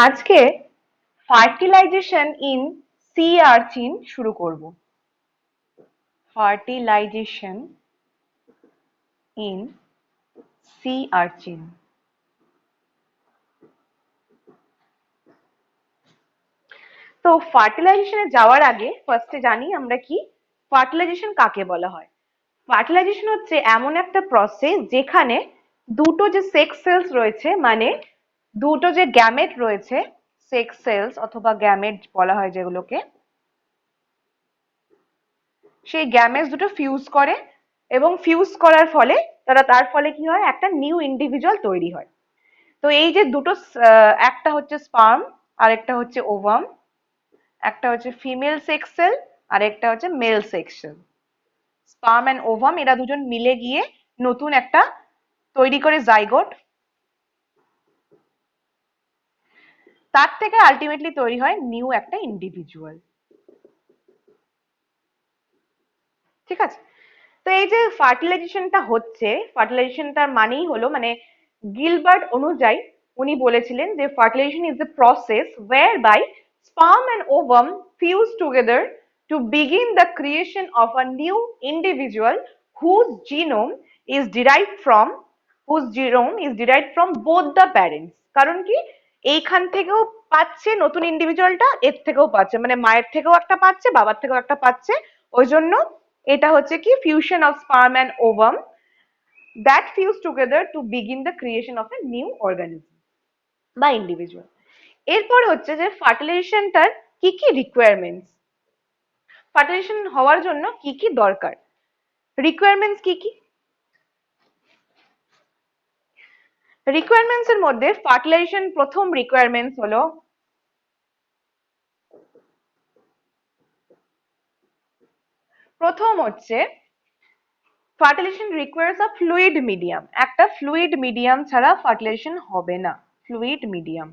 আজকে fertilisation in sea urchin শুরু করব। Fertilization in sea urchin. তো ফার্টিলাইজেশনে যাওয়ার আগে ফার্স্টে জানি আমরা কি ফার্টিলাইজেশন কাকে বলা হয়। ফার্টিলাইজেশন হচ্ছে এমন একটা প্রসেস যেখানে দুটো যে সেক্স সেলস রয়েছে, মানে দুটো যে গ্যামেট রয়েছে, সেক্স সেলস অথবা গ্যামেট বলা হয় যেগুলোকে, সেই গ্যামেটস দুটো ফিউজ করে এবং ফিউজ করার ফলে তার ফলে কি হয়, একটা নিউ ইন্ডিভিজুয়াল তৈরি হয়। তো এই যে দুটো একটা হচ্ছে স্পার্ম আর একটা হচ্ছে ওভাম, একটা হচ্ছে ফিমেল সেক্স সেল আর একটা হচ্ছে male sex cell. Sperm and ovum এরা দুজন মিলে গিয়ে নতুন একটা তৈরি করে জাইগোট, তার থেকে আলটিমেটলি তৈরি হয় নিউ একটা ইন্ডিভিজুয়াল। ঠিক আছে, তো এই যে ফার্টিলাইজেশনটা হচ্ছে, ফার্টিলাইজেশনটার মানেই হলো, মানে গিলবার্ট অনুযায়ী উনি বলেছিলেন যে fertilization is the process whereby sperm and ovum fuse together to begin the creation of a new individual whose genome is derived from both the parents। কারণ কি, এইখান থেকেও পাচ্ছে নতুন ইন্ডিভিজুয়ালটা, এর থেকেও পাচ্ছে, মানে মায়ের থেকেও একটা পাচ্ছে, বাবার থেকেও একটা পাচ্ছে। ওই জন্য এটা হচ্ছে কি fusion of sperm and ovum that fuse together to begin the creation of a new organism বা ইন্ডিভিজুয়াল। এরপর হচ্ছে যে ফার্টিলাইজেশনটার কি কি রিকোয়ারমেন্টস, ফার্টিলাইজেশন হওয়ার জন্য কি কি দরকার, রিকোয়ারমেন্টস কি কি। রিকোয়ারমেন্টস এর মধ্যে ফার্টিলাইজেশন প্রথম রিকোয়ারমেন্টস হলো, প্রথম হচ্ছে fertilization requires a fluid medium. একটা ফ্লুইড মিডিয়াম ছাড়া ফার্টিলাইজেশন হবে না, fluid medium.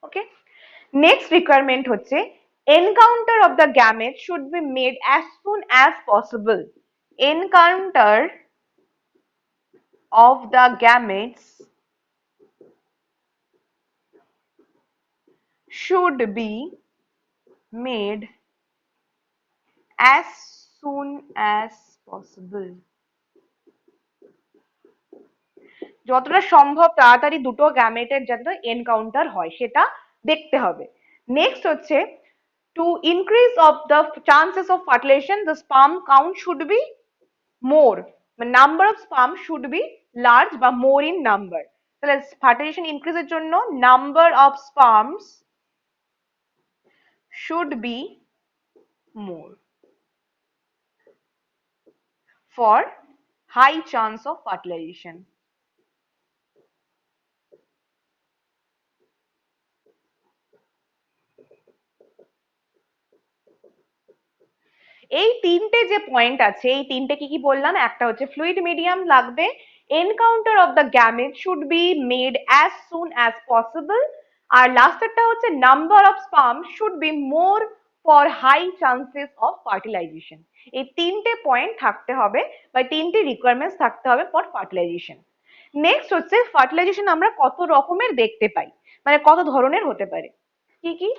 Okay, next requirement হচ্ছে encounter of the gamete should be made as soon as possible. Encounter of the gametes should be made as soon as possible। যতটা সম্ভব তাড়াতাড়ি দুটো গ্যামেটের যাতে এনকাউন্টার হয় সেটা দেখতে হবে। নেক্সট হচ্ছে to increase of the chances of fertilization the sperm count should be more, number of sperm should be large বা মোর ইন নাম্বার। তাহলে ফার্টিলাইজেশন ইনক্রিজের জন্য number of sperms should be more for high chance of fertilization. এই তিনটে যে point আছে, এই তিনটে কি কি বললাম, একটা হচ্ছে ফ্লুইড মিডিয়াম লাগবে, encounter of the gamete should be made as soon as possible, আর লাস্টেরটা হচ্ছে number of sperm should be more for high chances of fertilization. এই তিনটে পয়েন্ট থাকতে হবে বা তিনটে রিকোয়ারমেন্টস থাকতে হবে ফর ফার্টিলাইজেশন। নেক্সট হচ্ছে ফার্টিলাইজেশন আমরা কত রকমের দেখতে পাই, মানে কত ধরনের হতে পারে। কি কি,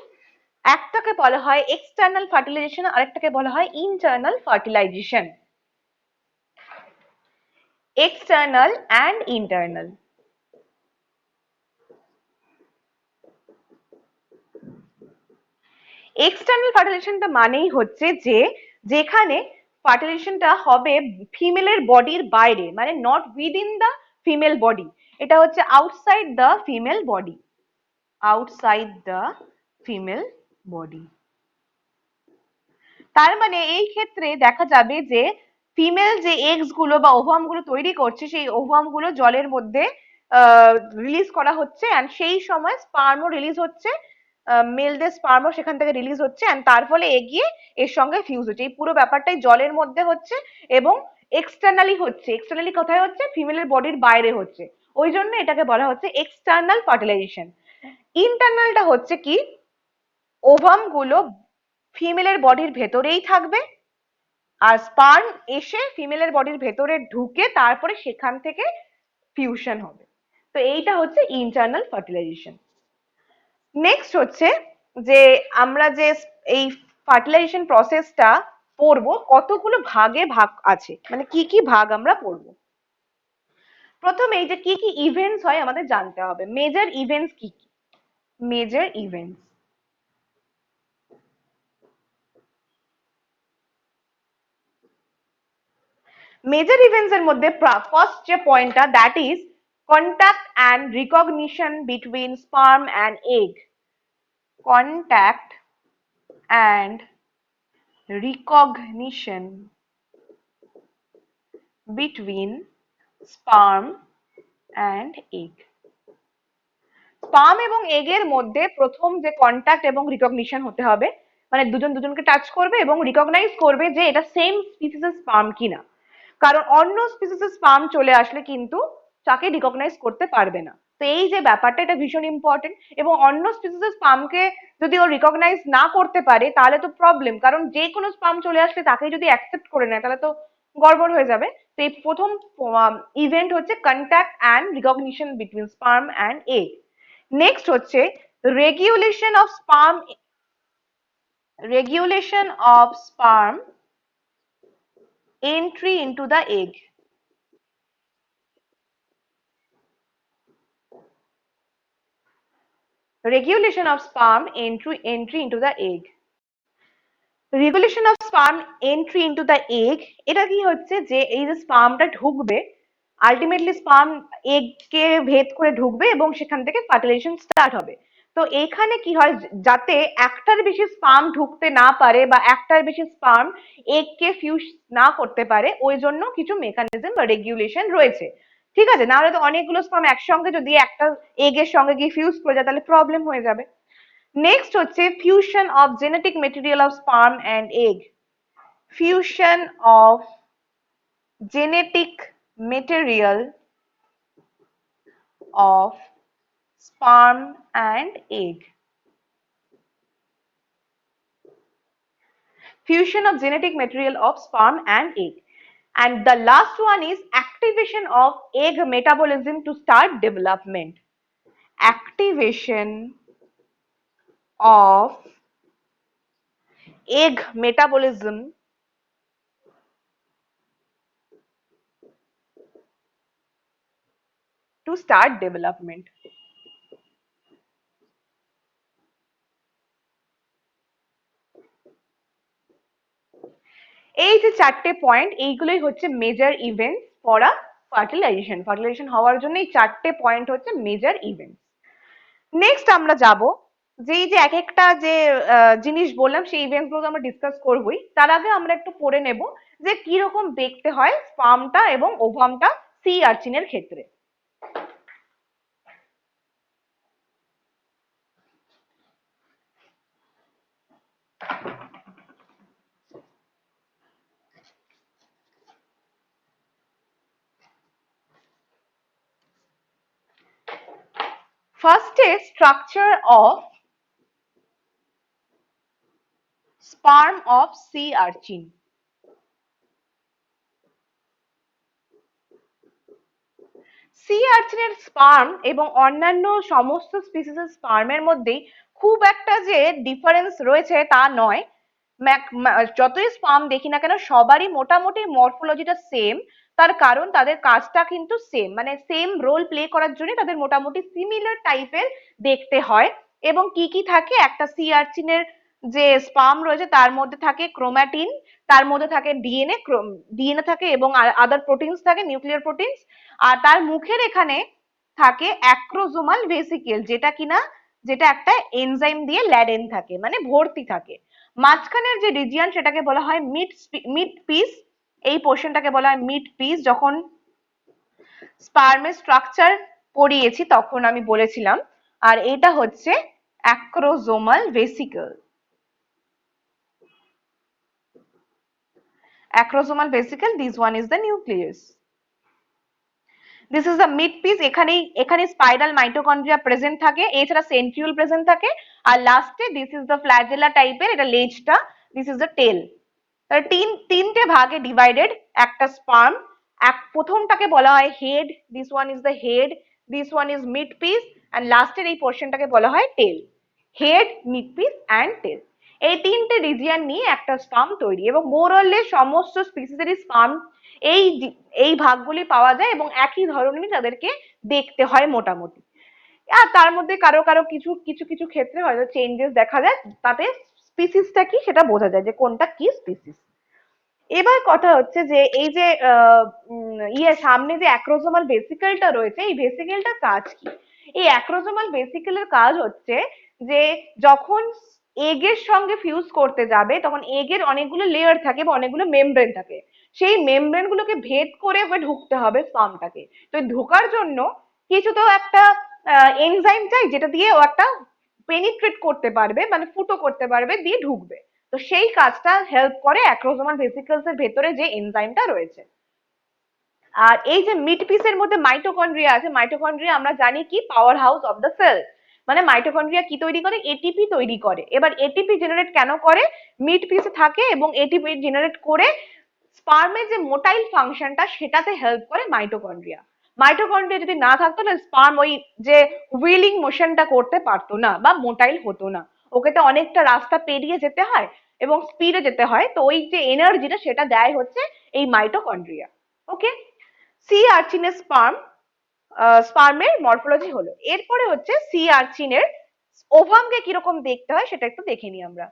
একটাকে বলা হয় এক্সটার্নাল ফার্টিলাইজেশন, আরেকটাকে বলা হয় internal fertilization. External and internal. External ফার্টিলাইজেশনটা মানেই হচ্ছে যে যেখানে ফার্টিলাইজেশনটা হবে ফিমেলের বডির বাইরে, মানে not within the female body, এটা হচ্ছে outside the female body, outside the female body. তার মানে এই ক্ষেত্রে দেখা যাবে যে ফিমেল যে এগস গুলো বা ওভাম গুলো তৈরি করছে, সেই ওভাম গুলো জলের মধ্যে রিলিজ করা হচ্ছে, এন্ড সেই সময় স্পার্মও রিলিজ হচ্ছে, মেলদের স্পার্মও সেখান থেকে রিলিজ হচ্ছে, এন্ড তার ফলে এগিয়ে এর সঙ্গে ফিউজ হচ্ছে। এই পুরো ব্যাপারটাই জলের মধ্যে হচ্ছে এবং এক্সটার্নালি হচ্ছে। এক্সটার্নালি কোথায় হচ্ছে, ফিমেলের বডির বাইরে হচ্ছে, ওই জন্য এটাকে বলা হচ্ছে এক্সটার্নাল ফার্টিলাইজেশন। ইন্টারনালটা হচ্ছে কি, ওভাম গুলো ফিমেলের বডির ভেতরেই থাকবে, আর স্পার্ম এসে ফিমেলের বডির ভেতরে ঢুকে তারপরে সেখান থেকে ফিউশন হবে। তো এইটা হচ্ছে ইন্টারনাল ফার্টিলাইজেশন। নেক্সট হচ্ছে যে আমরা যে এই ফার্টিলাইজেশন প্রসেসটা পড়বো কতগুলো ভাগে ভাগ আছে, মানে কি কি ভাগ আমরা পড়বো। প্রথমে এই যে কি কি ইভেন্টস হয় আমাদের জানতে হবে। মেজর ইভেন্টস কি কি? মেজর ইভেন্টস, মেজর ইভেন্টস এর মধ্যে ফার্স্ট যে পয়েন্টটা, that is contact and recognition between sperm and egg. Contact and recognition between sperm and egg. Sperm এবং এগের মধ্যে প্রথম যে কন্ট্যাক্ট এবং রিকগনিশন হতে হবে, মানে দুজন দুজনকে টাচ করবে এবং রিকগনাইজ করবে যে এটা সেম স্পিসিসের স্পার্ম কিনা। কারণ অন্য স্পিসিসের স্পার্ম চলে আসলে কিন্তু তাকে রিকগনাইজ করতে পারবে না। তো এই যে ব্যাপারটা, এটা ভীষণ ইম্পর্টেন্ট। এবং অন্য স্পিসিসের স্পার্মকে যদি ও রিকগনাইজ না করতে পারে তাহলে তো প্রবলেম, কারণ যে কোনো স্পার্ম চলে আসলে তাকে যদি অ্যাকসেপ্ট করে নেয় তাহলে তো গড়বড় হয়ে যাবে। তো এই প্রথম ইভেন্ট হচ্ছে contact and recognition between sperm and egg. Next হচ্ছে regulation of sperm, regulation of sperm entry into the egg. Regulation of sperm entry into the egg. Regulation of sperm entry into the egg, এটা কি হচ্ছে যে এই যে স্পার্মটা ঢুকবে, ultimately sperm এগকে ভেদ করে ঢুকবে এবং সেখান থেকে ফার্টিলাইজেশন স্টার্ট হবে। তো এখানে কি হয়, যাতে একটার বেশি স্পার্ম ঢুকতে না পারে বা একটার বেশি স্পার্ম এগকে ফিউজ না করতে পারে, ওই জন্য কিছু মেকানিজম বা রেগুলেশন রয়েছে। ঠিক আছে, না হলে তো অনেকগুলো স্পার্ম একসঙ্গে যদি একটা এগের সঙ্গে গিয়ে ফিউজ করে যায় তাহলে প্রবলেম হয়ে যাবে। নেক্সট হচ্ছে fusion of genetic material of sperm and egg. Fusion of genetic material of sperm and egg. Fusion of genetic material of sperm and egg. And the last one is activation of egg metabolism to start development. Activation of egg metabolism to start development. এই যে চারটে point, এইগুলোই হচ্ছে major events for a fertilization. Fertilization হওয়ার জন্য এই চারটে point হচ্ছে মেজর ইভেন্টস। নেক্সট আমরা যাব যে এই যে এক একটা যে জিনিস বললাম সেই ইভেন্টস গুলো আমরা ডিসকাস করবোই, তার আগে আমরা একটু পড়ে নেব যে কি রকম দেখতে হয় স্পার্মটা এবং ওভামটা সি আর্চিনের ক্ষেত্রে। First is structure of sperm of sea urchin. Sea আর্চিনের স্পার্ম এবং অন্যান্য সমস্ত স্পিসিসের স্পার্মের মধ্যেই খুব একটা যে ডিফারেন্স রয়েছে তা নয়। যতই স্পার্ম দেখি না কেন সবারই মোটামুটি মরফোলজিটা সেম। তার কারণ তাদের কাজটা কিন্তু সেম, মানে সেম রোল প্লে করার জন্য তাদের মোটামুটি সিমিলার টাইপের দেখতে হয়। এবং কি কি থাকে, একটা সি আর্চিনের যে স্পার্ম রয়েছে তার মধ্যে থাকে ক্রোমাটিন, তার মধ্যে থাকে ডিএনএ, ডিএনএ থাকে এবং আদার প্রোটিনস থাকে, নিউক্লিয়ার প্রোটিনস। আর তার মুখের এখানে থাকে অ্যাক্রোজোমাল ভেসিকেল, যেটা একটা এনজাইম দিয়ে ল্যাডেন থাকে, মানে ভর্তি থাকে। মাঝখানের যে রিজিয়ন সেটাকে বলা হয় মিড পিস। এই পোর্শনটাকে বলা হয় মিড পিস। যখন স্পার্মের স্ট্রাকচার পড়িয়েছি তখন আমি বলেছিলাম। আর এটা হচ্ছে অ্যাক্রোজোমাল vesicle. Acrosomal vesicle, this one is the nucleus. This is the mid piece. এখানে স্পাইরাল মাইটোকন্ড্রিয়া প্রেজেন্ট থাকে, এছাড়া সেন্ট্রিওল প্রেজেন্ট থাকে। আর লাস্টে দিস ইজ দ্য ফ্ল্যাজেলা টাইপের, এটা লেজটা, দিস ইজ দ্য টেল। তিনটে ভাগে ডিভাইডেড একটা স্পার্ম। প্রথমটাকে বলা হয় head, this one is the head, this one is mid piece, and লাস্টের এই পোর্শনটাকে বলা হয় টেল। Head, mid piece and tell, এই তিনটে রিজিয়ন নিয়ে একটা স্পার্ম তৈরি, এবং মোরলে সমস্ত স্পিসিসেরই স্পার্ম এই এই ভাগগুলি পাওয়া যায় এবং একই ধরনের তাদেরকে দেখতে হয় মোটামুটি। আর তার মধ্যে কারো কারো কিছু কিছু কিছু ক্ষেত্রে হয়তো চেঞ্জেস দেখা যায়, তাতে স্পিসিসটা কি সেটা বোঝা যায় যে কোনটা কি স্পিসিস। এবার কথা হচ্ছে যে এই যে সামনে যে অ্যাক্রোজোমাল ভেসিকলটা রয়েছে, এই ভেসিকলটার কাজ কি? এই অ্যাক্রোজোমাল ভেসিকলের কাজ হচ্ছে যে যখন এগের সঙ্গে ফিউজ করতে যাবে তখন এগের অনেকগুলো লেয়ার থাকে বা অনেকগুলো মেমব্রেন থাকে, সেই মেমব্রেন গুলোকে ভেদ করে ঢুকতে হবে স্পার্মটাকে। তো ঢোকার জন্য কিছু তো একটা এনজাইম চাই, যেটা দিয়ে ও একটা পেনিট্রেট করতে পারবে, মানে ফুটো করতে পারবে, দিয়ে ঢুকবে। তো সেই কাজটা হেল্প করে অ্যাক্রোজোমাল ভেসিকলস এর ভেতরে যে এনজাইমটা রয়েছে। আর এই যে মিড পিসের মধ্যে মাইটোকন্ড্রিয়া আছে, মাইটোকন্ড্রিয়া আমরা জানি কি powerhouse of the cell, মানে মাইটোকন্ড্রিয়া কি তৈরি করে? এটিপি তৈরি করে। এবার এটিপি জেনারেট কেন করে? মিড পিসে থাকে এবং এটিপি জেনারেট করে স্পার্মের যে মোটাইল ফাংশনটা সেটাতে হেল্প করে মাইটোকন্ড্রিয়া। মাইটোকন্ড্রিয়া যদি না থাকতো না, স্পার্ম ওই যে হুইলিং মোশনটা করতে পারতো না বা মোটাইল হতো না। ওকে তো অনেকটা রাস্তা পেরিয়ে যেতে হয় এবং স্পিডে যেতে হয়, তো ওই যে এনার্জিটা সেটা দেয় হচ্ছে এই মাইটোকন্ড্রিয়া। ওকে, সি আর্চিনের স্পার্মের মরফোলজি হলো। এরপরে হচ্ছে সি আর্চিনের ওভামকে কিরকম দেখতে হয় সেটা একটু দেখে নিই আমরা।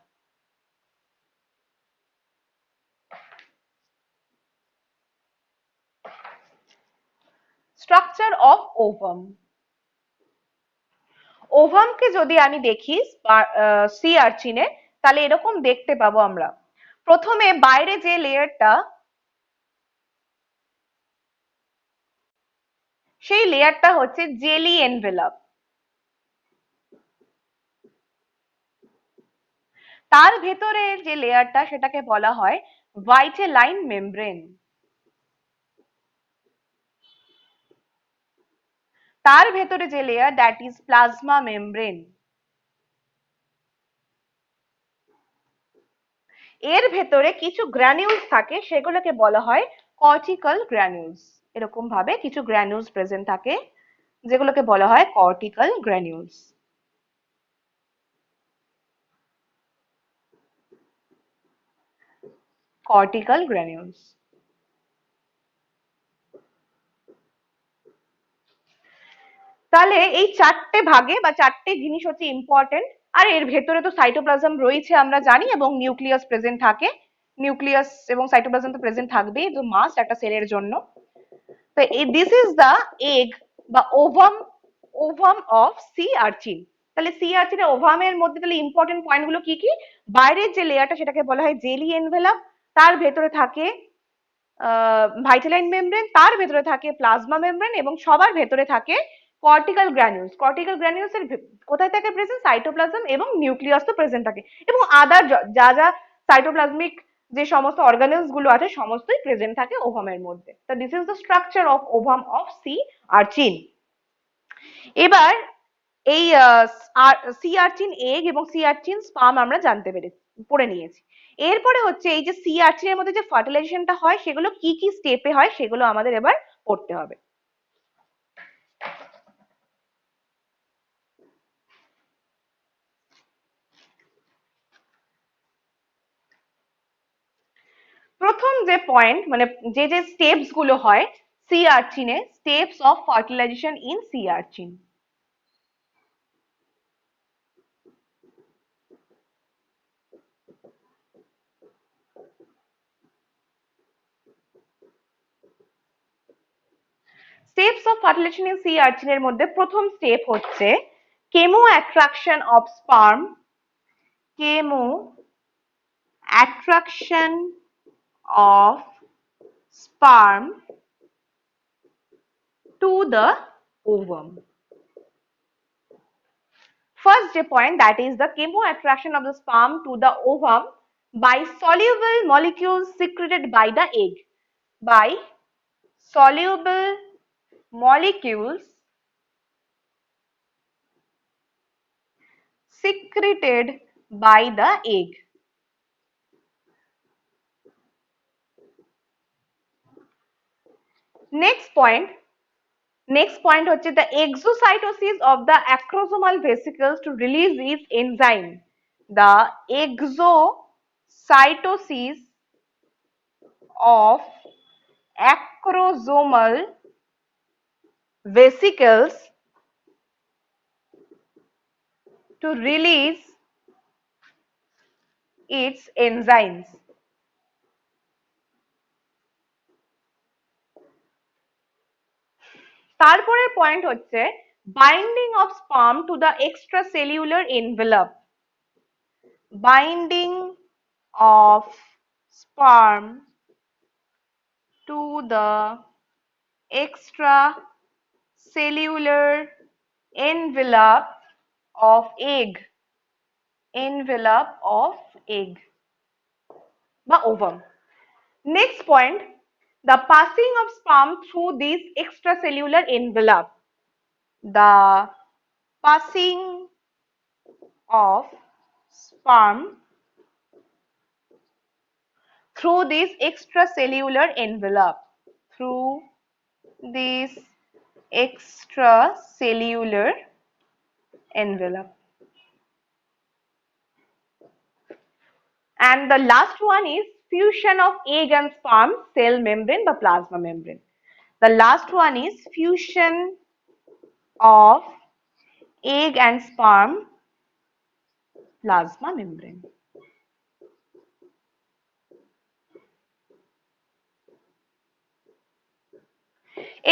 Structure of ovum. ওভামকে যদি আমি দেখি সি আর্চিনে, তাহলে এরকম দেখতে পাবো আমরা। প্রথমে বাইরে যে লেয়ারটা, সেই লেয়ারটা হচ্ছে জেলি এনভেলপ। তার ভেতরে যে লেয়ারটা সেটাকে বলা হয় ভাইটেলাইন মেমব্রেন। তার ভেতরে যে layer, that is plasma membrane. এর ভেতরে কিছু গ্র্যানিউলস থাকে, সেগুলোকে বলা হয় কর্টিক্যাল গ্র্যানিউলস। এরকম ভাবে কিছু গ্র্যানিউলস প্রেজেন্ট থাকে যেগুলোকে বলা হয় কর্টিক্যাল গ্র্যানিউলস। Cortical granules. তাহলে এই চারটে ভাগে বা চারটে জিনিস হচ্ছে ইম্পর্টেন্ট। আর এর ভেতরে তো সাইটোপ্লাজম রয়েছে আমরা জানি, এবং নিউক্লিয়াস প্রেজেন্ট থাকে। নিউক্লিয়াস এবং সাইটোপ্লাজম তো প্রেজেন্ট থাকবেই, তো মাস্ট একটা সেলের জন্য। তো দিস ইজ দা এগ বা ovum, ovum of sea urchin. তাহলে সি আর্চিনের ওভামের মধ্যে তাহলে ইম্পর্টেন্ট পয়েন্ট গুলো কি কি? বাইরের যে লেয়ারটা সেটাকে বলা হয় জেলি এনভেলাপ, তার ভেতরে থাকে ভাইটালাইন মেমব্রেন, তার ভেতরে থাকে প্লাজমা মেমব্রেন, এবং সবার ভেতরে থাকে কর্টিক্যাল গ্র্যানিউলস। কর্টিক্যাল গ্র্যানিউলস এর কোথায় থাকে প্রেজেন্ট? সাইটোপ্লাজম এবং নিউক্লিয়াস তো প্রেজেন্ট থাকে, এবং আদার যা যা সাইটোপ্লাজমিক যে সমস্ত অর্গানেলস গুলো আছে সমস্তই প্রেজেন্ট থাকে ওভামের মধ্যে। তো this is the structure of ovum of sea urchin. এবার এই সি আর্চিন এগ এবং সি আর্চিন স্পার্ম আমরা জানতে পেরেছি, পড়ে নিয়েছি। এরপরে হচ্ছে এই যে সি আর্চিনের মধ্যে যে ফার্টিলাইজেশনটা হয় সেগুলো কি কি স্টেপে হয় সেগুলো আমাদের এবার পড়তে হবে। প্রথম যে পয়েন্ট, মানে যে যে স্টেপস গুলো হয় সি আর্চিনে, steps of fertilization in sea urchin. Steps of fertilization in sea আর্চিনের মধ্যে প্রথম স্টেপ হচ্ছে chemo attraction of sperm, chemo attraction of sperm to the ovum. First point, that is the chemoattraction of the sperm to the ovum by soluble molecules secreted by the egg. By soluble molecules secreted by the egg. Next point হচ্ছে the exocytosis of the acrosomal vesicles to release its enzyme. The exocytosis of acrosomal vesicles to release its enzymes. তারপরের point হচ্ছে binding of sperm to the extracellular envelope. Binding of sperm to the extracellular envelope of egg বা ovum. Next point, the passing of sperm through this extracellular envelope. The passing of sperm through this extracellular envelope. Through this extracellular envelope. And the last one is fusion of egg and sperm cell membrane বা plasma membrane. The last one is fusion of egg and sperm plasma membrane.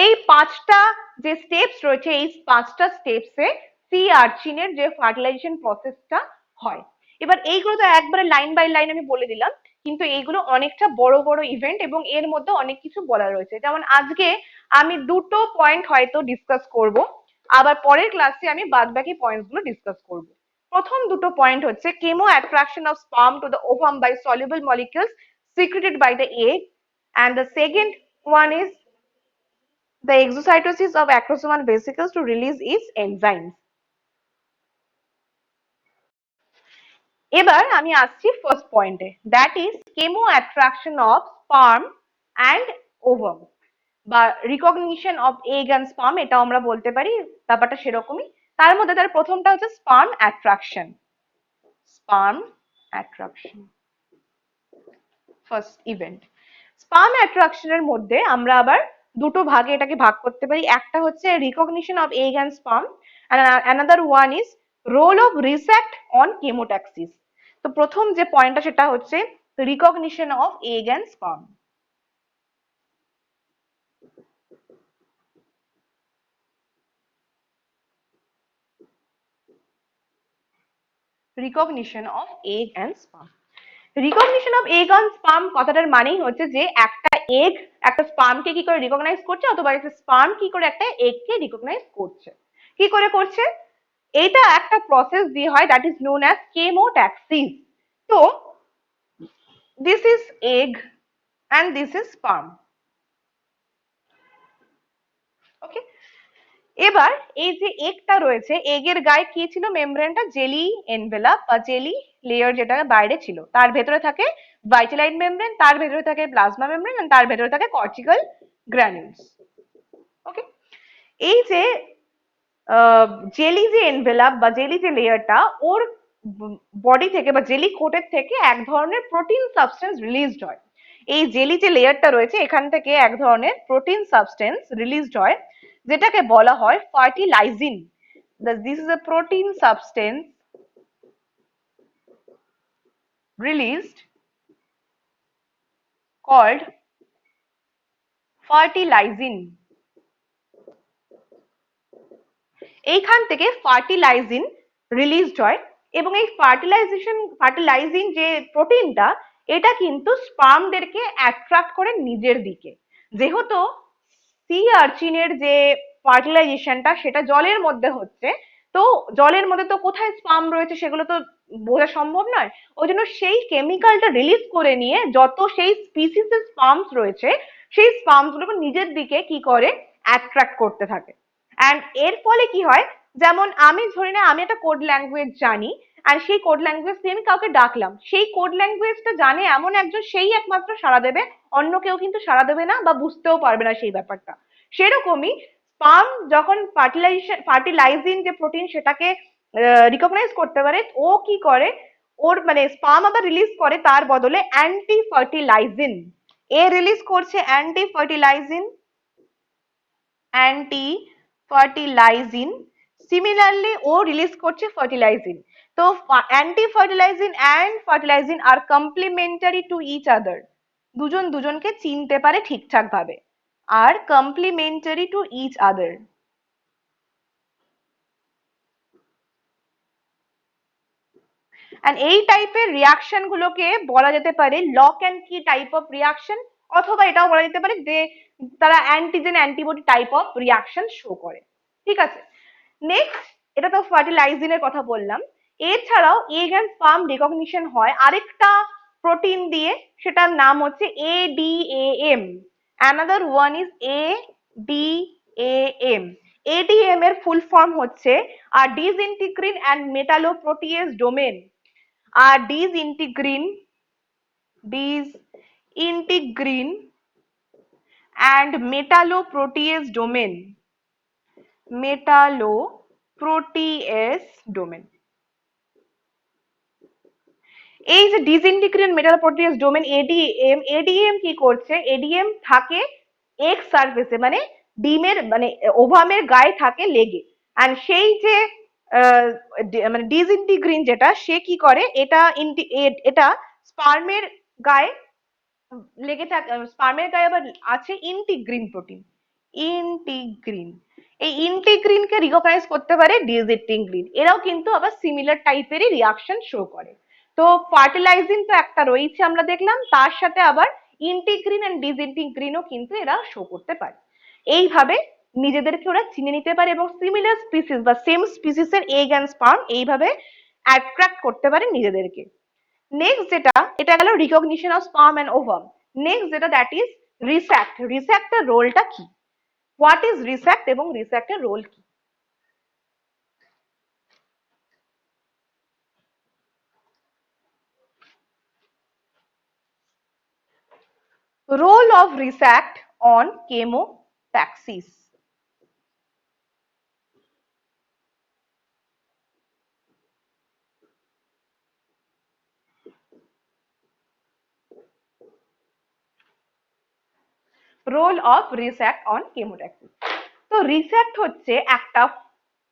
এই পাঁচটা যে steps রয়েছে এই পাঁচটা স্টেপসে C আর্চিনের যে fertilisation প্রসেসটা হয়। এবার এইগুলো তো একবারে লাইন বাই লাইন আমি বলে দিলাম, কিন্তু এইগুলো অনেকটা বড় বড় ইভেন্ট এবং এর মধ্যে অনেক কিছু বলা রয়েছে। যেমন আজকে আমি দুটো পয়েন্ট হয়তো ডিসকাস করব, আবার পরের ক্লাসে আমি বাদবাকি পয়েন্টসগুলো ডিসকাস করব। প্রথম দুটো পয়েন্ট হচ্ছে chemo attraction of sperm to the ovum by soluble molecules secreted by the egg, and the second one is the exocytosis of acrosomal vesicles to release its enzymes. এবার আমি আসছি ফার্স্ট পয়েন্টে, that is chemo attraction of sperm and ovum বা recognition of egg and sperm, এটাও আমরা বলতে পারি, ব্যাপারটা সেরকমই। তার মধ্যে তার প্রথমটা হচ্ছে sperm attraction. First event sperm অ্যাট্রাকশনের মধ্যে আমরা আবার দুটো ভাগে এটাকে ভাগ করতে পারি। একটা হচ্ছে recognition of egg and sperm, another one is role of resact on chemotaxis. তো প্রথম যে পয়েন্টটা সেটা হচ্ছে recognition of egg and sperm. Recognition of egg and sperm. Recognition of egg and sperm কথাটার মানেই হচ্ছে যে একটা এগ একটা স্পার্মকে কি করে রিকগনাইজ করছে, অথবা একটা স্পার্ম কি করে একটা এগকে রিকগনাইজ করছে। কি করে করছে? এটা একটা প্রসেস দিয়ে হয়, that is known as chemotaxis. তো this is egg and this is sperm. Okay, এবার এই যে এগটা রয়েছে, এগের গায়ে কি ছিল? মেমব্রেনটা জেলি এনভেলাপ বা জেলি লেয়ার যেটা বাইরে ছিল, তার ভেতরে থাকে ভাইটালাইন মেমব্রেন, তার ভেতরে থাকে প্লাজমা মেমব্রেন, তার ভেতরে থাকে কর্টিক্যাল গ্র্যানিউলস। ওকে, এই যে জেলি যে এনভেলাপ বা জেলি যে লেয়ারটা, ওর বডি থেকে বা জেলি কোটের থেকে এক ধরনের প্রোটিন সাবস্টেন্স রিলিজড হয়। এই জেলি যে লেয়ারটা রয়েছে এখান থেকে এক ধরনের প্রোটিন সাবস্টেন্স রিলিজড হয়, যেটাকে বলা হয় fertilizin. This is a protein substance released called fertilizin. এইখান থেকে ফার্টিলাইজিন রিলিজড হয় এবং এই ফার্টিলাইজিন যে প্রোটিনটা, এটা কিন্তু স্পার্মদেরকে অ্যাট্রাক্ট করে নিজের দিকে। যেহেতু সি আর্চিনের যে ফার্টিলাইজেশনটা সেটা জলের মধ্যে হচ্ছে, তো জলের মধ্যে তো কোথায় স্পার্ম রয়েছে সেগুলো তো বোঝা সম্ভব নয়, ওই জন্য সেই কেমিক্যালটা রিলিজ করে নিয়ে যত সেই স্পিসিসের স্পার্মস রয়েছে সেই স্পার্মস গুলোকে নিজের দিকে কি করে অ্যাট্রাক্ট করতে থাকে। অ্যান্ড এর ফলে কি হয়, যেমন আমি ধরি না আমি একটা কোড ল্যাঙ্গুয়েজ জানি, আর সেই কোড ল্যাঙ্গুয়েজ দিয়ে আমি কাউকে ডাকলাম, সেই কোড ল্যাঙ্গুয়েজটা জানে এমন একজন সেই একমাত্র সাড়া দেবে, অন্য কেউ কিন্তু সাড়া দেবে না বা বুঝতেও পারবে না সেই ব্যাপারটা। সেরকমই স্পার্ম যখন ফার্টিলাইজিং যে প্রোটিন সেটাকে রিকগনাইজ করতে পারে, ও কি করে, ওর মানে স্পার্ম আবার রিলিজ করে তার বদলে অ্যান্টি ফার্টিলাইজিন। এ রিলিজ করছে anti fertilizin, anti fertilizin, similarly ও রিলিজ করছে ফার্টিলাইজিন। তো anti fertilizin and fertilizin are complementary to each other, দুজন দুজনকে চিনতে পারে ঠিকঠাক ভাবে, are complementary to each other. এই টাইপের রিয়াকশন গুলোকে বলা যেতে পারে lock and key type of reaction, অথবা এটাও বলা যেতে পারে যে তারা antigen antibody type of reaction show করে। ঠিক আছে, নেক্সট, এটা তো ফার্টিলাইজিনের কথা বললাম। এছাড়াও এগ অ্যান্ড স্পার্ম রিকগনিশন হয় আরেকটা প্রোটিন দিয়ে, সেটার নাম হচ্ছে ADAM। Another one is ADAM। ADM এর ফুল ফর্ম হচ্ছে a disintegrin and metalloprotease domain. A disintegrin and metalloprotease domain, metalloprotease domain. এই যে ডিসইন্টিগ্রিন মেটালোপ্রোটিয়েজ ডোমেন এডিএম কি করছে, এডিএম থাকে এক্স সারফেসে, মানে ডিমের মানে ওভামের গায়ে থাকে লেগে। এন্ড সেই যে মানে ডিসইন্টিগ্রিন যেটা, সে কি করে, এটা স্পার্মের গায়ে লেগে থাকে, স্পার্মের গায়ে আবার আছে ইন্টিগ্রিন প্রোটিন, ইন্টিগ্রিন। এই ইন্টিগ্রিনকে রিকগনাইজ করতে পারে ডিসইন্টিগ্রিন। এরাও কিন্তু আবার সিমিলার টাইপেরই রিয়াকশন শো করে। তো ফার্টিলাইজিং তো একটা রয়েছে আমরা দেখলাম, তার সাথে আবার ইন্টিগ্রিন এন্ড ডিসইন্টিগ্রিনও কিন্তু এরা শো করতে পারে। এইভাবে নিজেদেরকে ওরা চিনে নিতে পারে এবং সিমিলার স্পিসিস বা সেম স্পিসিসের এগ অ্যান্ড স্পার্ম এইভাবে অ্যাট্রাক্ট করতে পারে নিজেদেরকে। নেক্সট যেটা, এটা গেল recognition of sperm and ovum. Next যেটা, দ্যাট ইজ রিস্যাক্ট। রিস্যাক্টের রোলটা কি, হোয়াট ইজ রিস্যাক্ট এবং রিস্যাক্টের রোল কি? Role of RESACT on chemotaxis. Role of RESACT on chemotaxis. তো রিস্যাক্ট হচ্ছে একটা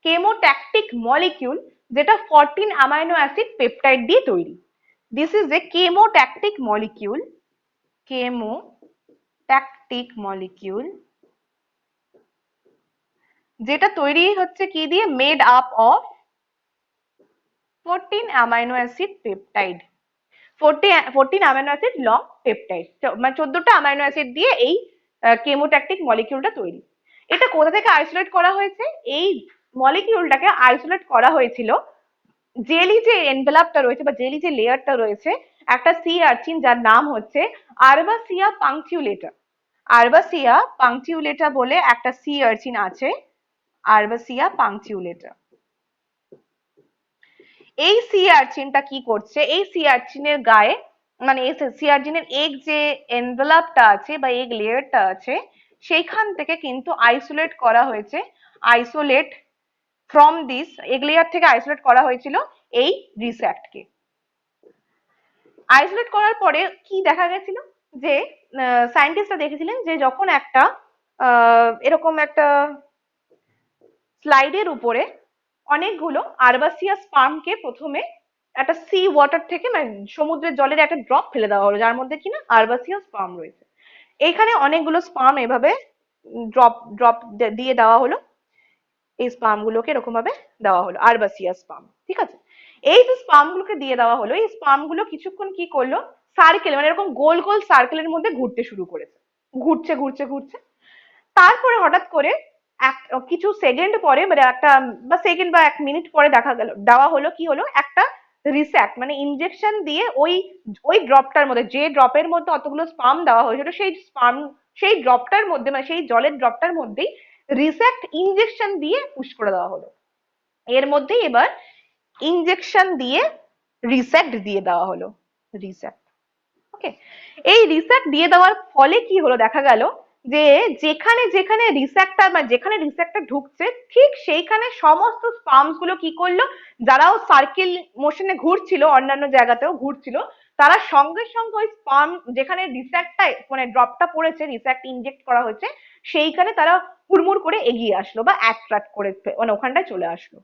কেমোট্যাকটিক মলিকিউল যেটা 14 অ্যামাইনো অ্যাসিড পেপটাইড দিয়ে তৈরি। This is a chemotactic molecule, chemotactic molecule, যেটা তৈরি হচ্ছে কি দিয়ে, made up of 14 amino acid peptide, 14 amino acid long peptide, মানে 14টা অ্যামাইনো অ্যাসিড দিয়ে এই কেমোট্যাকটিক মলিকিউলটা তৈরি। এটা কোথা থেকে আইসোলেট করা হয়েছে? এই মলিকিউলটাকে আইসোলেট করা হয়েছিল জেলি যে এনভেলাপটা রয়েছে বা জেলি যে লেয়ারটা রয়েছে, একটা সি আর্চিন যার নাম হচ্ছে আরবাসিয়া পাংচুলেটা। আরবাসিয়া পাংচুলেটা বলে একটা সি আর্চিন আছে, আরবাসিয়া পাংচুলেটা। এই সি আর্চিনটা কি করছে, এই সি আর্চিনের গায়ে মানে এই সি আর্চিনের এগ যে এনভেলাপটা আছে বা এগ লেয়ারটা আছে, সেইখান থেকে কিন্তু আইসোলেট করা হয়েছে, isolate from this egg layer থেকে আইসোলেট করা হয়েছিল এই রিস্যাক্টকে। আইসোলেট করার পরে কি দেখা গেছিল, যে সায়েন্টিস্টরা দেখেছিলেন যে যখন একটা এরকম একটা স্লাইডের উপরে অনেকগুলো আরবাসিয়া স্পার্মকে প্রথমে একটা সি ওয়াটার থেকে মানে সমুদ্রের জলের একটা ড্রপ ফেলে দেওয়া হলো, যার মধ্যে কিনা আরবাসিয়া স্পার্ম রয়েছে। এখানে অনেকগুলো স্পার্ম এভাবে ড্রপ ড্রপ দিয়ে দেওয়া হলো, এই স্পার্ম গুলোকে এরকম ভাবে দেওয়া হলো, আরবাসিয়া স্পার্ম। ঠিক আছে, এই যে স্পার্ম গুলোকে দিয়ে দেওয়া হলো, এই স্পার্ম গুলো কিছুক্ষণ কি করলো, সার্কেল মানে এরকম গোল গোল সার্কেলের মধ্যে ঘুরতে শুরু করেছে, ঘুরছে ঘুরছে ঘুরছে। তারপরে হঠাৎ করে কিছু সেকেন্ড পরে মানে একটা বা সেকেন্ড বা 1 মিনিট পরে দেখা গেল, দেওয়া হলো কি হলো, একটা রিস্যাক্ট মানে ইনজেকশন দিয়ে ওই ওই ড্রপটার মধ্যে, যে ড্রপের মধ্যে অতগুলো স্পার্ম দেওয়া হয়েছিল, সেই স্পার্ম সেই ড্রপটার মধ্যে মানে সেই জলের ড্রপটার মধ্যেই রিস্যাক্ট ইনজেকশন দিয়ে পুশ করে দেওয়া হলো। এর মধ্যে এবার ইনজেকশন দিয়ে রিসেট দিয়ে দেওয়া হলো, রিসেট। ওকে, এই রিসেট দিয়ে দেওয়ার ফলে কি হলো, দেখা গেল যে যেখানে যেখানে রিসেক্টটা বা যেখানে রিসেক্টটা ঢুকছে ঠিক সেইখানে সমস্ত স্পার্মস গুলো কি করলো, যারাও সার্কেল মোশনে ঘুরছিল, অন্যান্য জায়গাতেও ঘুরছিল, তারা সঙ্গে সঙ্গে ওই স্পার্ম যেখানে রিসেক্টটা মানে ড্রপটা পড়েছে, রিসেক্ট ইনজেক্ট করা হয়েছে, সেইখানে তারা হুড়মুড় করে এগিয়ে আসলো বা অ্যাট্রাক্ট করে মানে ওখানটায় চলে আসলো।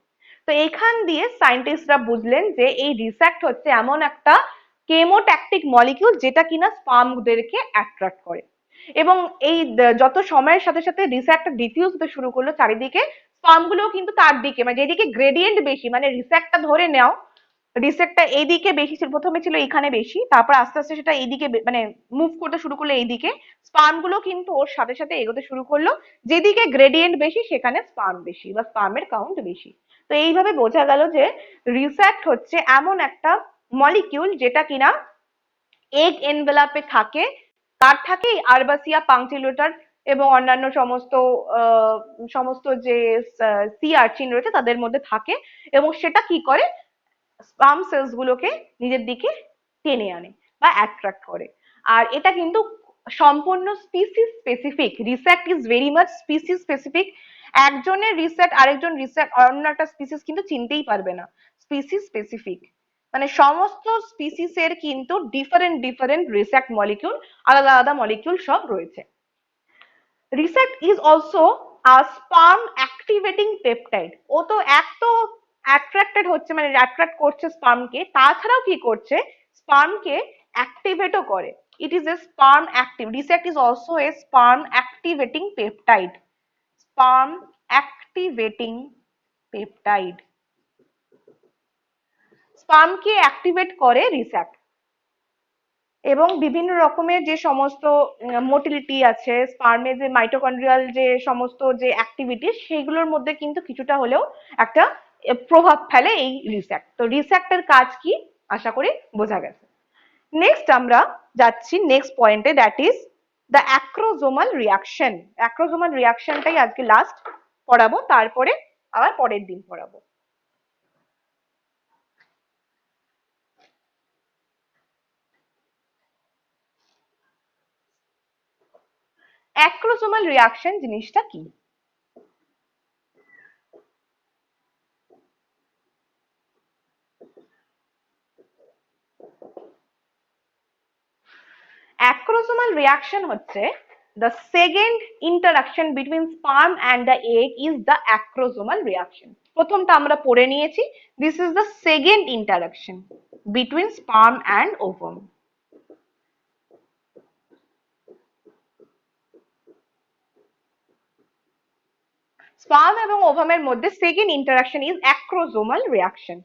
তো এইখান দিয়ে সায়েন্টিস্টরা বুঝলেন যে এই রিসেক্ট হচ্ছে এমন একটা কেমোট্যাকটিক মলিকিউল যেটা কিনা স্পার্মদেরকে অ্যাট্রাক্ট করে। এবং এই যত সময়ের সাথে সাথে রিসেক্টটা ডিফিউজ হতে শুরু করলো চারিদিকে, স্পার্মগুলোও কিন্তু তার দিকে মানে যেদিকে গ্রেডিয়েন্ট বেশি, মানে রিসেক্টটা ধরে নাও, রিসেক্টটা এইদিকে বেশি ছিল, প্রথমে ছিল এইখানে বেশি, তারপর আস্তে আস্তে সেটা এইদিকে মানে মুভ করতে শুরু করলো এইদিকে, স্পার্ম গুলো কিন্তু ওর সাথে সাথে এগোতে শুরু করলো, যেদিকে গ্রেডিয়েন্ট বেশি সেখানে স্পার্ম বেশি বা স্পার্মের কাউন্ট বেশি। তো এইভাবে বোঝা গেল যে রিসেক্ট হচ্ছে এমন একটা মলিকিউল যেটা কিনা এগ এনভেলাপে থাকে, তার থাকে আরবাসিয়া পাংটিলিউটার এবং অন্যান্য সমস্ত সমস্ত যে সি আর্চিন রয়েছে তাদের মধ্যে থাকে, এবং সেটা কি করে স্পার্ম সেলস গুলোকে নিজের দিকে টেনে আনে বা অ্যাট্রাক্ট করে। আর এটা কিন্তু সম্পূর্ণ species specific, resact is very much species specific. একজনের রিসেক্ট আরেকজন রিসেক্ট অন্য একটা স্পিসিস কিন্তু চিনতেই পারবে না, স্পিসিস স্পেসিফিক, মানে সমস্ত স্পিসিসের কিন্তু ডিফারেন্ট ডিফারেন্ট রিসেক্ট মলিকিউল, আলাদা আলাদা মলিকিউল সব রয়েছে। Resact is also a sperm activating peptide. ও তো এক তো অ্যাট্রাক্টেড হচ্ছে মানে অ্যাট্রাক্ট করছে স্পার্মকে, তাছাড়াও কি করছে স্পার্মকে অ্যাক্টিভেটও করে। It is a sperm active, resact is also a sperm activating peptide, sperm activating peptide, স্পার্মকে অ্যাক্টিভেট করে রিসেক্ট। এবং বিভিন্ন রকমের যে সমস্ত মোটিলিটি আছে স্পার্মে, যে মাইটোকন্ড্রিয়াল যে সমস্ত যে অ্যাক্টিভিটি, সেগুলোর মধ্যে কিন্তু কিছুটা হলেও একটা প্রভাব ফেলে এই রিসেক্ট। তো রিসেক্টের কাজ কি আশা করি বোঝা গেছে। নেক্সট আমরা যাচ্ছি নেক্সট পয়েন্টে, that is the acrosomal reaction. অ্যাক্রোজোমাল রিয়াকশনটাই আজকে লাস্ট পড়াবো, তারপরে আবার পরের দিন পড়াবো। অ্যাক্রোজোমাল রিয়াকশন জিনিসটা কি? অ্যাক্রোসোমাল রিয়াকশন হচ্ছে the second interaction between sperm and the egg is the acrosomal reaction. প্রথমটা আমরা পড়ে নিয়েছি, this is the second interaction between sperm and ovum. Sperm এবং ওভামের মধ্যে সেকেন্ড ইন্টারাকশন ইজ অ্যাক্রোজোমাল রিয়াকশন।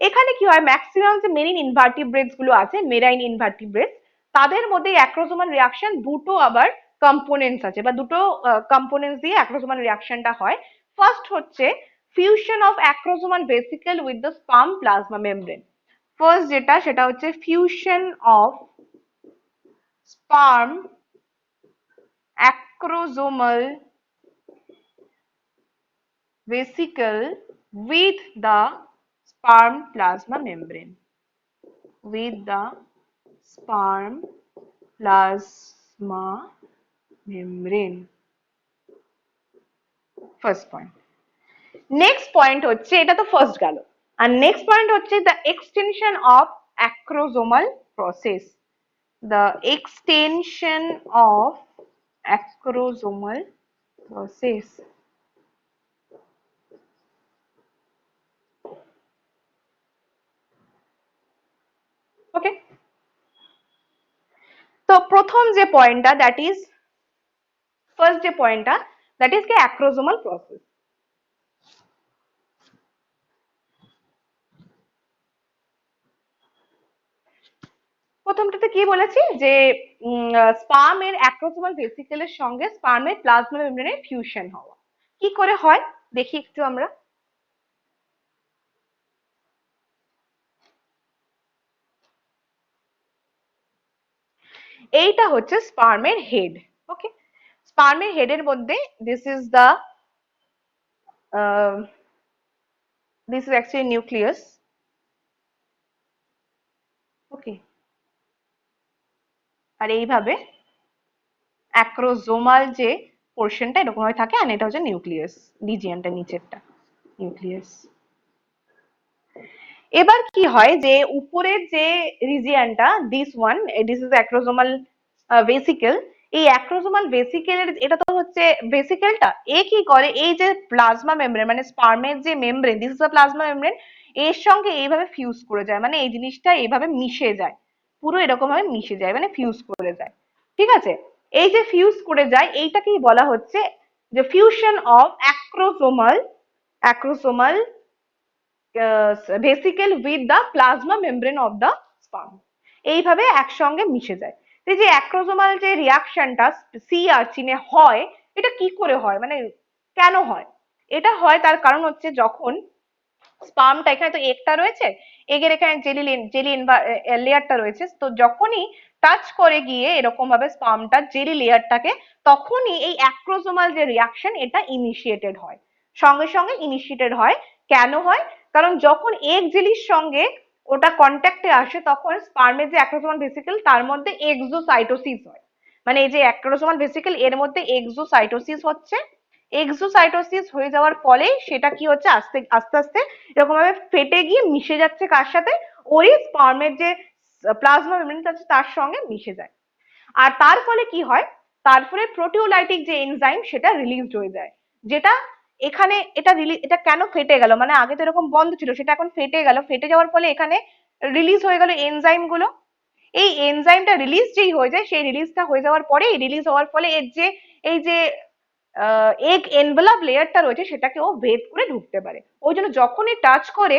এখানে কি হয়, ম্যাক্সিমাম যে মেরিন ইনভার্টিব্রেটস গুলো আছে, মেরাইন ইনভার্টিব্রেটস, তাদের মধ্যে অ্যাক্রোজোমাল রিয়াকশন দুটো আবার কম্পোনেন্টস আছে বা দুটো কম্পোনেন্টস দিয়ে অ্যাক্রোজোমাল রিয়াকশনটা হয়। ফার্স্ট হচ্ছে fusion of acrosomal vesicle with the sperm plasma membrane. First যেটা সেটা হচ্ছে fusion of sperm acrosomal vesicle with the sperm plasma membrane, with the sperm plasma membrane. First point. Next point হচ্ছে, এটা তো ফার্স্ট গেল, আর next point হচ্ছে the extension of acrosomal process, the extension of acrosomal process. ওকে, তো প্রথম যে পয়েন্টটা, that is first যে পয়েন্টটা, দ্যাট ইজ কি অ্যাক্রোজোমাল প্রসেস। প্রথমটাতে কি বলেছি যে স্পার্মের অ্যাক্রোসোমাল ভেসিকেলের সঙ্গে স্পার্মের প্লাজমা মেমব্রেনের ফিউশন হওয়া। কি করে হয় দেখি একটু আমরা। এইটা হচ্ছে স্পার্মের হেড। ওকে, স্পার্মের হেডের মধ্যে this is the this is actually nucleus, আর এইভাবে অ্যাক্রোজোমাল যে পোর্শনটা এরকম ভাবে থাকে, আর এটা হচ্ছে নিউক্লিয়াস রিজিয়নটা, নিচেরটা নিউক্লিয়াস। এবার কি হয় যে উপরের যে রিজিয়নটা, দিস ইজ অ্যাক্রোজোমাল ভেসিকেল। এই অ্যাক্রোজোমাল ভেসিকেলের, এটা তো হচ্ছে ভেসিকেলটা, এ কি করে এই যে প্লাজমা মেমব্রেন মানে স্পার্মের যে membrane, this is the plasma membrane, এর সঙ্গে এইভাবে ফিউজ করে যায়, মানে এই জিনিসটা এইভাবে মিশে যায়, পুরো এরকম ভাবে মিশে যায়, মানে ফিউজ করে যায়। ঠিক আছে, এই যে ফিউজ করে যায় এইটাকেই বলা হচ্ছে যে fusion of acrosomal vesicle with the plasma membrane of the sperm, এইভাবে একসঙ্গে মিশে যায়। এই যে অ্যাক্রোসোমাল যে রিয়াকশনটা সি আর্চিনে হয়, এটা কি করে হয়, মানে কেন হয়? এটা হয় তার কারণ হচ্ছে যখন স্পার্মটা, এখানে তো এগটা রয়েছে, এগের এখানে জেলি লেয়ারটা রয়েছে, তো যখনই টাচ করে গিয়ে এরকম ভাবে স্পার্মটা জেলি লেয়ারটাকে, তখনই এই অ্যাক্রোসোমাল যে রিয়াকশন এটা ইনিশিয়েটেড হয়, সঙ্গে সঙ্গে ইনিশিয়েটেড হয়। কেন হয়? কারণ যখন এগ জেলির সঙ্গে ওটা কন্ট্যাক্টে আসে, তখন স্পার্মের যে অ্যাক্রোসোমাল ভেসিকেল তার মধ্যে এক্সোসাইটোসিস হয়, মানে এই যে অ্যাক্রোসোমাল ভেসিকেল এর মধ্যে এক্সোসাইটোসিস হচ্ছে, এক্সোসাইটোসিস হয়ে যাওয়ার ফলে সেটা কি হচ্ছে, আস্তে আস্তে আস্তে এরকম ভাবে ফেটে গিয়ে মিশে যাচ্ছে কার সাথে, ওই স্পার্মের যে প্লাজমা মেমব্রেন আছে তার সঙ্গে মিশে যায়। আর তার ফলে কি হয়, তার ফলে প্রোটিওলাইটিক যে এনজাইম সেটা রিলিজড হয়ে যায়, যেটা এখানে এটা কেন ফেটে গেল, মানে আগে তো এরকম বন্ধ ছিল, সেটা এখন ফেটে গেল, ফেটে যাওয়ার ফলে এখানে রিলিজ হয়ে গেল এনজাইম গুলো। এই এনজাইমটা রিলিজ যেই হয়ে যায়, সেই রিলিজটা হয়ে যাওয়ার পরে, রিলিজ হওয়ার ফলে এর যে এই যে এগ এনভেলাপ লেয়ারটা রয়েছে সেটাকে ও ভেদ করে ঢুকতে পারে, ওই জন্য যখনই টাচ করে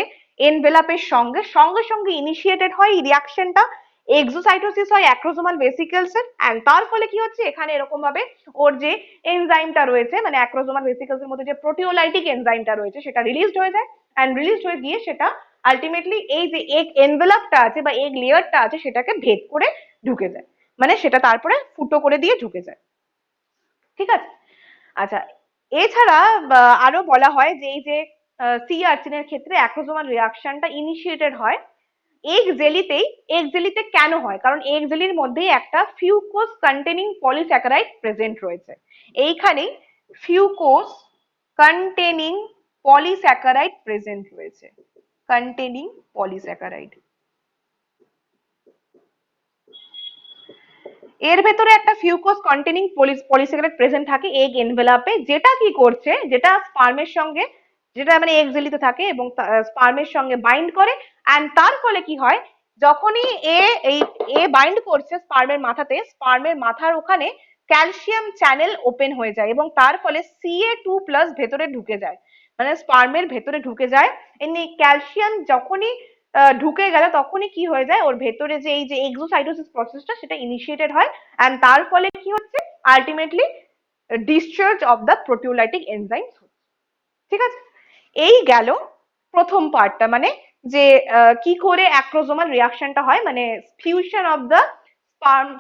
এনভেলাপের সঙ্গে সঙ্গে সঙ্গে ইনিশিয়েটেড হয় এই রিয়াকশনটা, এক্সোসাইটোসিস হয় অ্যাক্রোসোমাল ভেসিকেলস এর, এন্ড তার ফলে কি হচ্ছে, এখানে এরকম ভাবে ওর যে এনজাইমটা রয়েছে, মানে অ্যাক্রোসোমাল ভেসিকেলস এর মধ্যে যে প্রোটিওলাইটিক এনজাইমটা রয়েছে সেটা রিলিজড হয়ে যায়, এন্ড রিলিজড হয়ে গিয়ে সেটা আলটিমেটলি এই যে এগ এনভেলাপটা আছে বা এগ লেয়ারটা আছে সেটাকে ভেদ করে ঢুকে যায়, মানে সেটা তারপরে ফুটো করে দিয়ে ঢুকে যায়। ঠিক আছে, আচ্ছা, এছাড়া আরো বলা হয় যে এই যে সি আর্চিনের ক্ষেত্রে অ্যাক্রোসোমাল রিয়াকশনটা ইনিশিয়েটেড হয় এগ জেলিতেই। এগ জেলিতে কেন হয়? কারণ এগ জেলির মধ্যেই একটা ফিউকোস কন্টেনিং পলিস্যাকারাইড প্রেজেন্ট রয়েছে, এইখানেই ফিউকোস কন্টেনিং পলিস্যাকারাইড প্রেজেন্ট রয়েছে, কন্টেনিং পলিস্যাকারাইড। এর ভেতরে একটা ফিউকোস কন্টেনিং পলিস্যাকারাইড প্রেজেন্ট থাকে এগ এনভেলাপে, যেটা কি করছে, যেটা স্পার্মের সঙ্গে, যেটা মানে এগ জেলিতে থাকে এবং স্পার্মের সঙ্গে বাইন্ড করে, এন্ড তার ফলে কি হয়, যখনই এ বাইন্ড করছে স্পার্মের মাথাতে, স্পার্মের মাথার ওখানে ক্যালসিয়াম চ্যানেল ওপেন হয়ে যায় এবং তার ফলে Ca2+ ভেতরে ঢুকে যায়, মানে স্পার্মের ভেতরে ঢুকে যায়। এমনি ক্যালসিয়াম যখনই ঢুকে গেল তখনই কি হয়ে যায়, ওর ভেতরে যে এই যে এক্সোসাইটোসিস প্রসেসটা সেটা ইনিশিয়েটেড হয়, এন্ড তার ফলে কি হচ্ছে, ultimately discharge of the proteolytic enzyme. ঠিক আছে, এই গেল প্রথম পার্টটা, মানে যে কি করে অ্যাক্রোসোমাল রিয়াকশনটা হয়, মানে fusion of the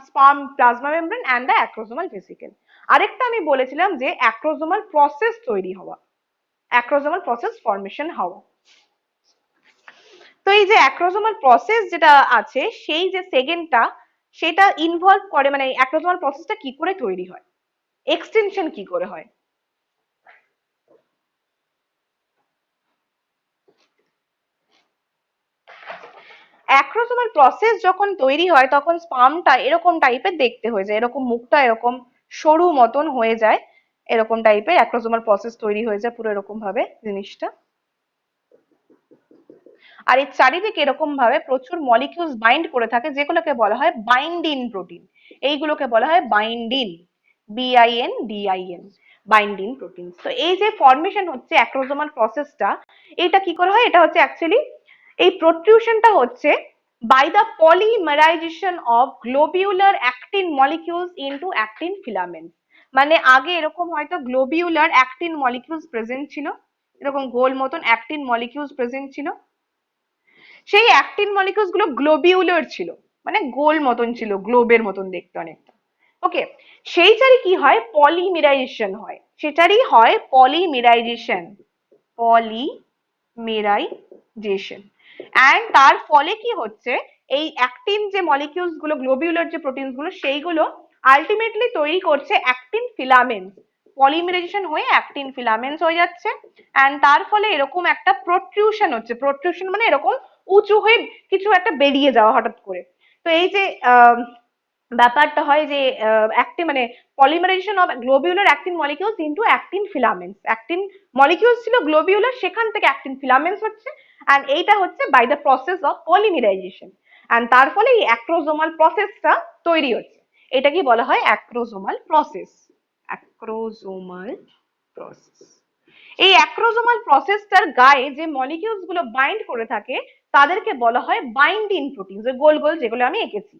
sperm plasma membrane and the acrosomal vesicle. আরেকটা আমি বলেছিলাম যে অ্যাক্রোসোমাল প্রসেস তৈরি হওয়া, অ্যাক্রোসোমাল প্রসেস ফর্মেশন হওয়া। তো এই যে অ্যাক্রোসোমাল প্রসেস যেটা আছে, সেই যে সেকেন্ডটা সেটা ইনভলভ করে, মানে অ্যাক্রোসোমাল প্রসেসটা কি করে তৈরি হয়, এক্সটেনশন কি করে হয়। অ্যাক্রোসোমাল প্রসেস যখন তৈরি হয় তখন স্পার্মটা এরকম টাইপের দেখতে হয়ে যায়, এরকম মুখটা এরকম সরু মতন হয়ে যায়, এরকম টাইপের অ্যাক্রোসোমাল প্রসেস তৈরি হয়ে যায় পুরো এরকম ভাবে জিনিসটা। আর এর চারিদিকে এরকম ভাবে প্রচুর মলিকিউলস বাইন্ড করে থাকে, যেগুলোকে বলা হয় বাইন্ডিন প্রোটিন, এইগুলোকে বলা হয় বাইন্ডিন, BINDIN, বাইন্ডিন প্রোটিন। তো এই যে ফর্মেশন হচ্ছে অ্যাক্রোসোমাল প্রসেসটা, এটা কি করে হয়, এটা হচ্ছে অ্যাকচুয়ালি এই প্রোট্রুশনটা হচ্ছে by the polymerization of globular actin molecules into actin filaments। মানে আগে এরকম হয়তো গ্লোবিউলার অ্যাক্টিন মলিকিউলস প্রেজেন্ট ছিল, এরকম গোল মতন অ্যাক্টিন মলিকিউলস প্রেজেন্ট ছিল, সেই অ্যাক্টিন মলিকিউলস গুলো গ্লোবিউলার ছিল, মানে গোল মতন ছিল, গ্লোবের মতন দেখতে অনেকটা। ওকে, সেইটারই কি হয়, পলিমেরাইজেশন হয়, সেটারই হয় পলিমেরাইজেশন, পলিমেরাইজেশন, এন্ড তার ফলে কি হচ্ছে, এই অ্যাক্টিন যে মলিকিউলস গুলো, গ্লোবিউলার যে প্রোটিনস গুলো, সেইগুলো আলটিমেটলি তৈরি করছে অ্যাক্টিন ফিলামেন্টস। পলিমারাইজেশন হয়ে অ্যাক্টিন ফিলামেন্টস হয়ে যাচ্ছে, এন্ড তার ফলে এরকম একটা প্রোট্রুশন হচ্ছে। প্রোট্রুশন মানে এরকম উঁচু হয়ে কিছু একটা বেরিয়ে যাওয়া হঠাৎ করে। তো এই যে ব্যাপারটা হয় যে অ্যাক্টিন মানে polymerization of globular actin molecules into actin filaments. Actin molecules ছিল গ্লোবিউলার, সেখান থেকে অ্যাক্টিন ফিলামেন্টস হচ্ছে, এন্ড এইটা হচ্ছে by the process of polymerization, and তার ফলে এই অ্যাক্রোজোমাল প্রসেসটা তৈরি হচ্ছে। এটা কি বলা হয়? অ্যাক্রোজোমাল প্রসেস। অ্যাক্রোজোমাল প্রসেস। এই অ্যাক্রোজোমাল প্রসেসটার গায়ে যে মলিকিউলস গুলো বাইন্ড করে থাকে তাদেরকে বলা হয় বাইন্ডিং প্রোটিন, যে গোল গোল যেগুলো আমি এঁকেছি।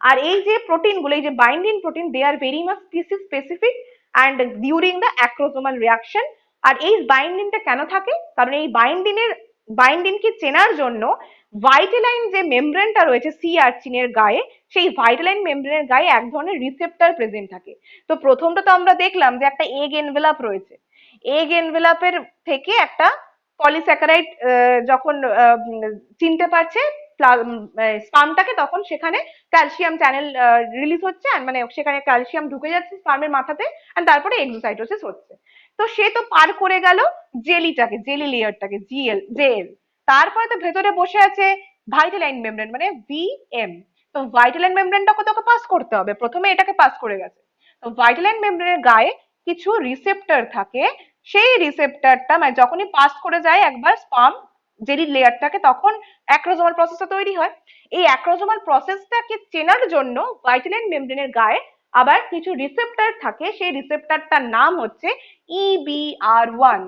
আর এই যে প্রোটিন গুলো, এই যে binding protein, they are very much species specific and during the acrosomal reaction. আর এই বাইন্ডিংটা কেন থাকে? কারণ এই বাইন্ডিং কে চেনার জন্য ভাইটালাইন যে মেমব্রেনটা রয়েছে সি আর্চিনের গায়ে, সেই ভাইটালাইন মেমব্রেনের গায়ে এক ধরনের রিসেপ্টর প্রেজেন্ট থাকে। তো প্রথমটা তো আমরা দেখলাম যে একটা এগ এনভেলাপ রয়েছে, এগ এনভেলাপের থেকে একটা পলিস্যাকারাইড যখন চিনতে পারছে স্পার্মটাকে, তখন সেখানে ক্যালসিয়াম চ্যানেল রিলিজ হচ্ছে, মানে সেখানে ক্যালসিয়াম ঢুকে যাচ্ছে স্পার্মের মাথাতে, আর তারপরে এক্সোসাইটোসিস হচ্ছে। তো সে তো পার করে গেল জেলিটাকে, জেলি লেয়ারটাকে, জেল। তারপরে তো ভেতরে বসে আছে ভাইটালাইন মেমব্রেন মানে ভিএম। তো ভাইটালাইন মেমব্রেনটাকে তোকে পাস করতে হবে, প্রথমে এটাকে পাস করে গেছে। তো ভাইটালাইন মেমব্রেনের গায়ে কিছু রিসেপ্টর থাকে, সেই রিসেপ্টরটা মানে যখনই পাস করে যায় একবার স্পার্ম জেলি লেয়ারটাকে, তখন অ্যাক্রোজোমাল প্রসেসটা তৈরি হয়। এই অ্যাক্রোজোমাল প্রসেসটাকে চেনার জন্য ভাইটালাইন মেমব্রেনের গায়ে আবার কিছু রিসেপ্টর থাকে, সেই রিসেপ্টরটার নাম হচ্ছে EBR1।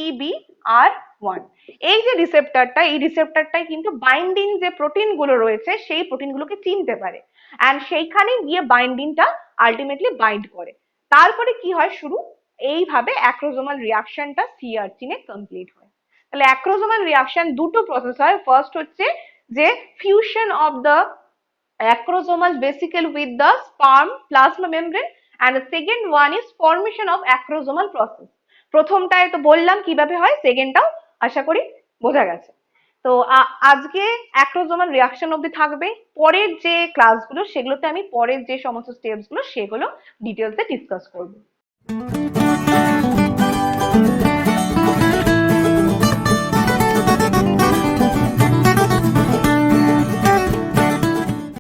EBR1 এই যে রিসেপ্টরটা, এই রিসেপ্টরটাই কিন্তু বাইন্ডিং যে প্রোটিন গুলো রয়েছে সেই প্রোটিন গুলোকে চিনতে পারে, এন্ড সেইখানে গিয়ে বাইন্ডিংটা আলটিমেটলি বাইন্ড করে। তারপরে কি হয় শুরু, এইভাবে অ্যাক্রোজোমাল রিয়াকশনটা সি আর্চিনে কমপ্লিট হয়। তাহলে অ্যাক্রোজোমাল রিয়াকশন দুটো প্রসেস হয়। ফার্স্ট হচ্ছে যে fusion of the acrosomal vesicle with the sperm plasma membrane, and the second one is formation of acrosomal process। প্রথমটায় তো বললাম কিভাবে হয়, সেকেন্ডটাও আশা করি বোঝা গেছে। তো আজকে অ্যাক্রোজোমাল রিয়াকশন অবধি থাকবে। পরের যে ক্লাসগুলো সেগুলোতে আমি পরের যে সমস্ত স্টেপস গুলো সেগুলো ডিটেলসে ডিসকাস করবো।